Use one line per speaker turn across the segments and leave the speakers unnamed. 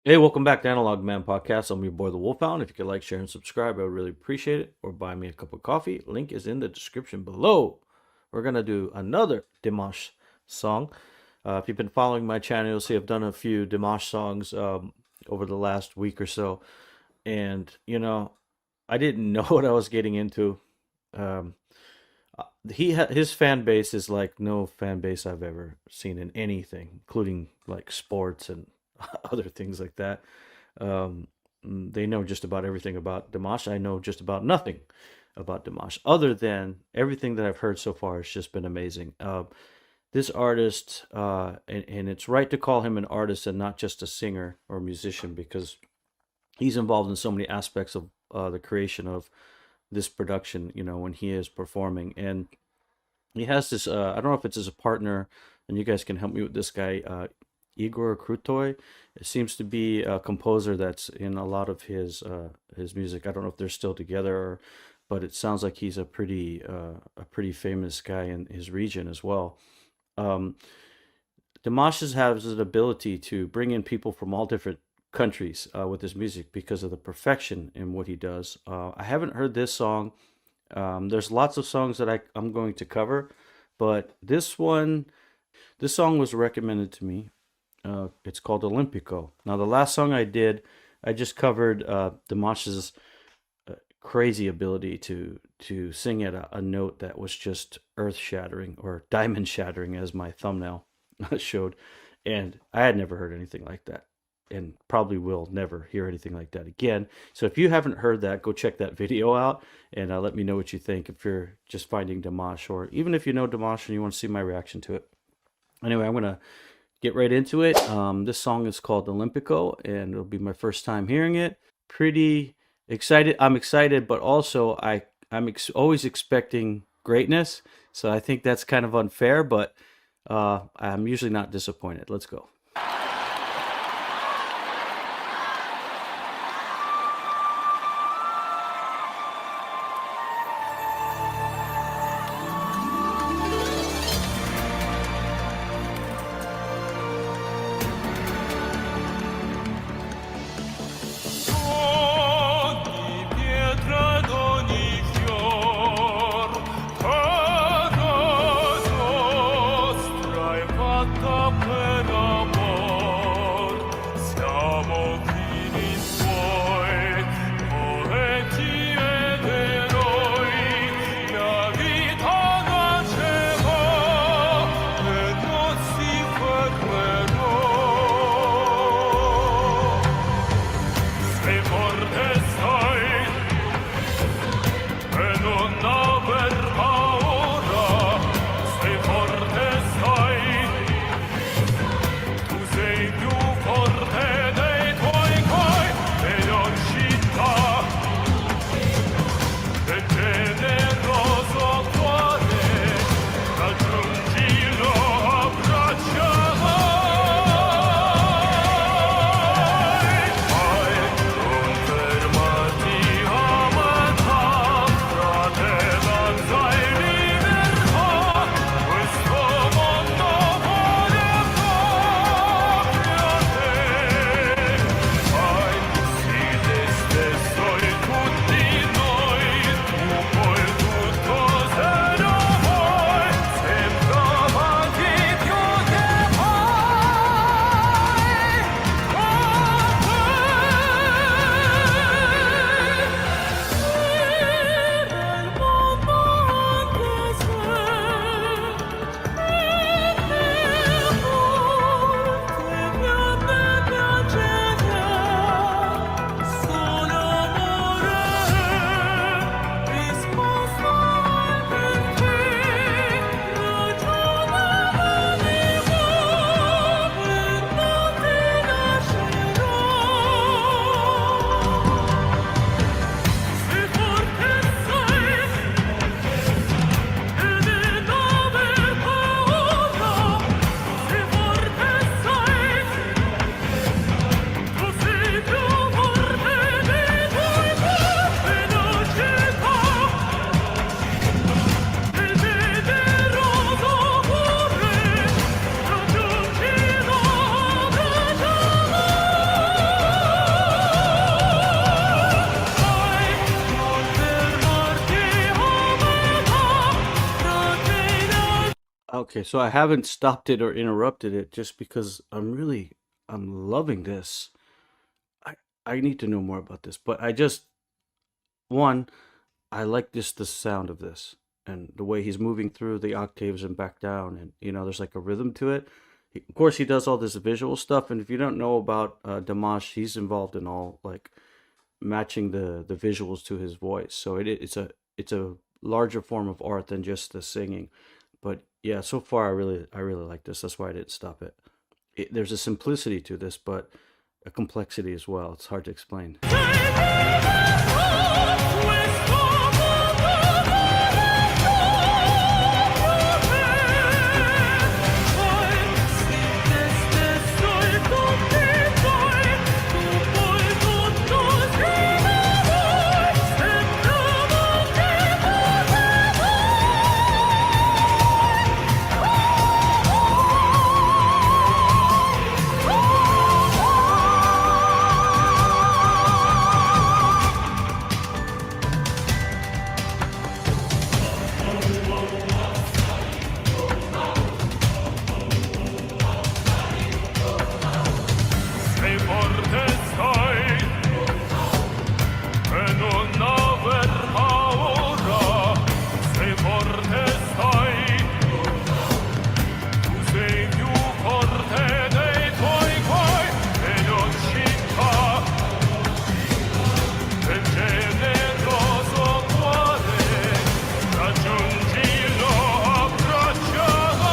Hey, welcome back to Analog Man Podcast. I'm your boy, the Wolfhound. If you could like, share, and subscribe, I would really appreciate it. Or buy me a cup of coffee. Link is in the description below. We're gonna do another Dimash song. If you've been following my channel, you'll see I've done a few Dimash songs over the last week or so. And I didn't know what I was getting into. Um, his fan base is like no fan base I've ever seen in anything, including like sports and other things like that. Um, they know just about everything about Dimash. I know just about nothing about Dimash, other than everything that I've heard so far has just been amazing. This artist, and it's right to call him an artist and not just a singer or musician because he's involved in so many aspects of the creation of this production, when he is performing. And he has this, I don't know if it's as a partner, and you guys can help me with this guy, Igor Krutoy. It seems to be a composer that's in a lot of his music. I don't know if they're still together, but it sounds like he's a pretty famous guy in his region as well. Um, Dimash has an ability to bring in people from all different countries with his music because of the perfection in what he does. I haven't heard this song. There's lots of songs that I'm going to cover, but this song was recommended to me. It's called Olympico. Now, the last song I did, I just covered Dimash's crazy ability to sing at a note that was just earth shattering or diamond shattering, as my thumbnail showed. And I had never heard anything like that, and probably will never hear anything like that again. So if you haven't heard that, go check that video out and let me know what you think if you're just finding Dimash, or even if you know Dimash and you want to see my reaction to it. Anyway, I'm gonna get right into it. This song is called Olympico, and it'll be my first time hearing it. Pretty excited. I'm excited, but also I'm always expecting greatness. So I think that's kind of unfair, but I'm usually not disappointed. Let's go.
Ogni pietra ed ogni fior, casa nostra è fatta per amor.
Okay, so I haven't stopped it or interrupted it just because I'm loving this. I I need to know more about this, but I just one I like just the sound of this and the way he's moving through the octaves and back down, and there's like a rhythm to it. Of course, he does all this visual stuff, and if you don't know about Dimash, he's involved in all like matching the visuals to his voice. So it's a larger form of art than just the singing. But yeah, so far I really like this. That's why I didn't stop it. There's a simplicity to this, but a complexity as well. It's hard to explain.
Sei forte stai, e non aver paura. Sei forte stai, tu sei più forte dei tuoi guai, e non scippa, e generoso cuore, raggiungilo, abbraccialo.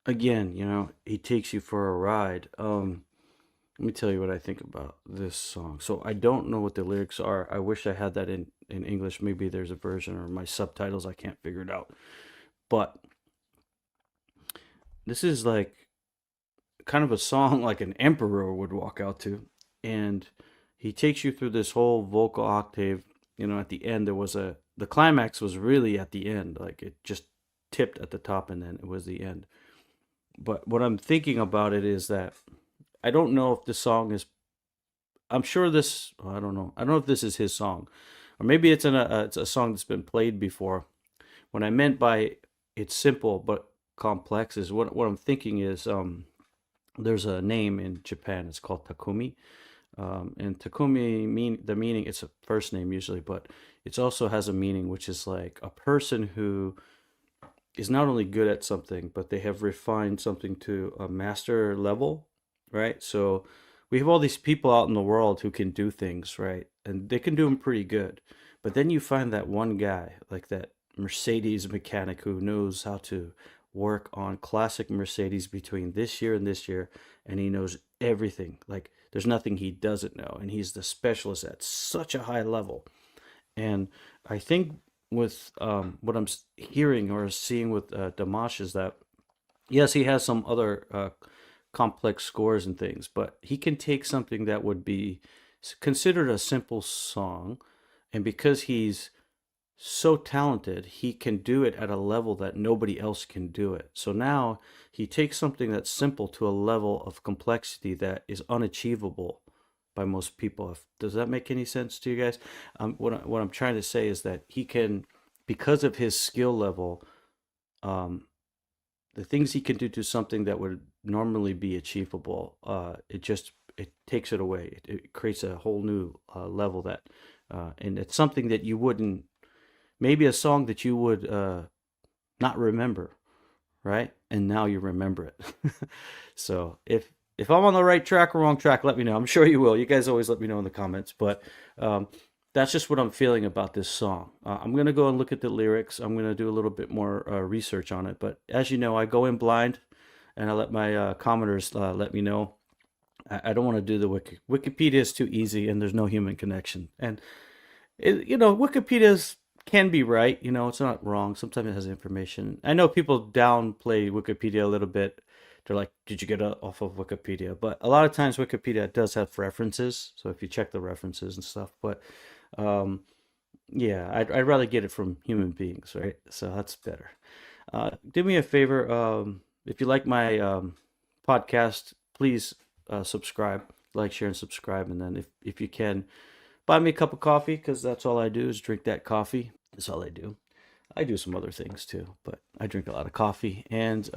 Again, he takes you for a ride. Let me tell you what I think about this song. So I don't know what the lyrics are. I wish I had that in English. Maybe there's a version or my subtitles. I can't figure it out. But this is like kind of a song like an emperor would walk out to. And he takes you through this whole vocal octave. At the end, the climax was really at the end. Like it just tipped at the top and then it was the end. But what I'm thinking about it is that I don't know if the song is. I'm sure this. I don't know. I don't know if this is his song, or maybe it's a song that's been played before. What I meant by it's simple but complex is what I'm thinking is there's a name in Japan. It's called Takumi, and Takumi the meaning. It's a first name usually, but it also has a meaning which is like a person who is not only good at something, but they have refined something to a master level, right? So we have all these people out in the world who can do things, right? And they can do them pretty good. But then you find that one guy, like that Mercedes mechanic who knows how to work on classic Mercedes between this year and this year, and he knows everything. Like there's nothing he doesn't know, and he's the specialist at such a high level. And I think with what I'm hearing or seeing with Damash is that yes, he has some other complex scores and things, but he can take something that would be considered a simple song, and because he's so talented, he can do it at a level that nobody else can do it. So now he takes something that's simple to a level of complexity that is unachievable by most people. Does that make any sense to you guys? What I'm trying to say is that he can, because of his skill level, um, the things he can do to something that would normally be achievable, it takes it away. It creates a whole new level and it's something that you wouldn't, maybe a song that you would not remember, right? And now you remember it. So if I'm on the right track or wrong track, let me know. I'm sure you will. You guys always let me know in the comments. But that's just what I'm feeling about this song. I'm going to go and look at the lyrics. I'm going to do a little bit more research on it. But as you know, I go in blind and I let my commenters let me know. I don't want to do the Wikipedia is too easy and there's no human connection. And, Wikipedia can be right. It's not wrong. Sometimes it has information. I know people downplay Wikipedia a little bit. They're like, did you get it off of Wikipedia? But a lot of times Wikipedia does have references. So if you check the references and stuff, but yeah, I'd rather get it from human beings, right? So that's better. Do me a favor. If you like my podcast, please subscribe, like, share, and subscribe. And then if you can, buy me a cup of coffee, because that's all I do is drink that coffee. That's all I do. I do some other things too, but I drink a lot of coffee. And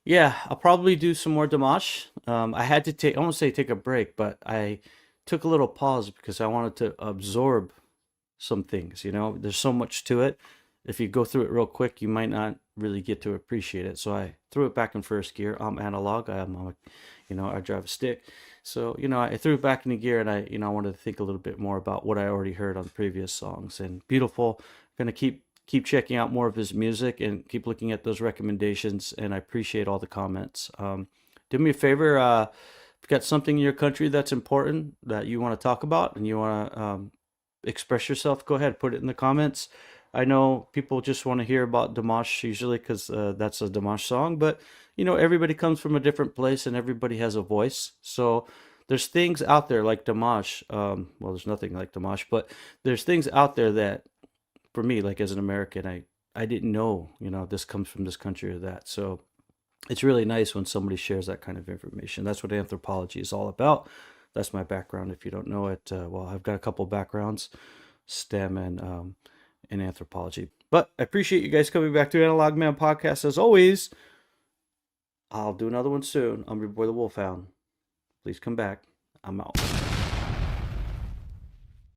yeah, I'll probably do some more Dimash. I had to take, I won't say take a break, but I took a little pause because I wanted to absorb some things. There's so much to it. If you go through it real quick, you might not really get to appreciate it. So I threw it back in first gear. I'm analog. I drive a stick. So, I threw it back into gear, and I wanted to think a little bit more about what I already heard on previous songs. And beautiful. Going to keep checking out more of his music and keep looking at those recommendations. And I appreciate all the comments. Do me a favor. If you got something in your country that's important that you want to talk about and you want to express yourself, go ahead, put it in the comments. I know people just want to hear about Dimash usually because that's a Dimash song, but everybody comes from a different place and everybody has a voice. So there's things out there like Dimash. Well, there's nothing like Dimash, but there's things out there that, for me, like as an American, I didn't know, this comes from this country or that. So it's really nice when somebody shares that kind of information. That's what anthropology is all about. That's my background. If you don't know it, well, I've got a couple backgrounds, STEM and anthropology. But I appreciate you guys coming back to Analog Man Podcast. As always, I'll do another one soon. I'm your boy, the Wolfhound. Please come back. I'm out.